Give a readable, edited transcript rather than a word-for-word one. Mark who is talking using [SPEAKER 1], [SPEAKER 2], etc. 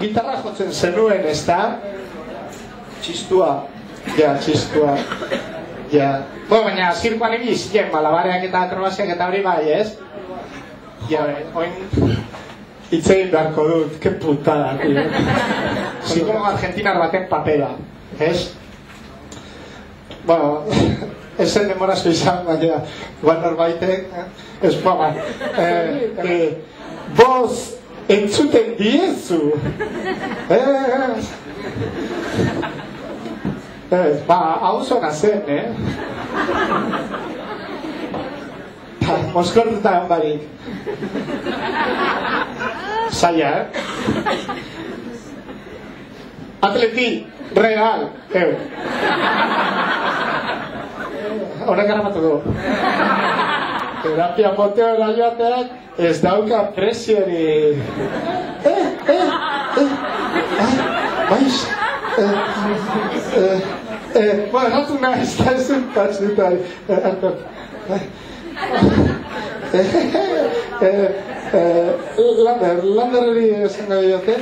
[SPEAKER 1] gitarra jotzen zenuen, ez da? Txistua. Ja, txistua. Ja. Baina, zirkoan egiz, malabareak eta akrobaziak eta hori bai, ez? Ja, oin... Itzein beharko dut, que putada, tío. Psikologo argentinar baten papera, ez? Bueno, esen demorazko izan, baina, igual norbaitek, ez pama. Boz, entzuten diezu. Hau zona zen, Moskortuta egon barik. Zaila, Atleti, Real, horrek arramatu du. Terapia moteora joateak ez dauka presiori. Baiz. Bueno, natu nahiz da ezen patzutai. Landerri esan gabe jote.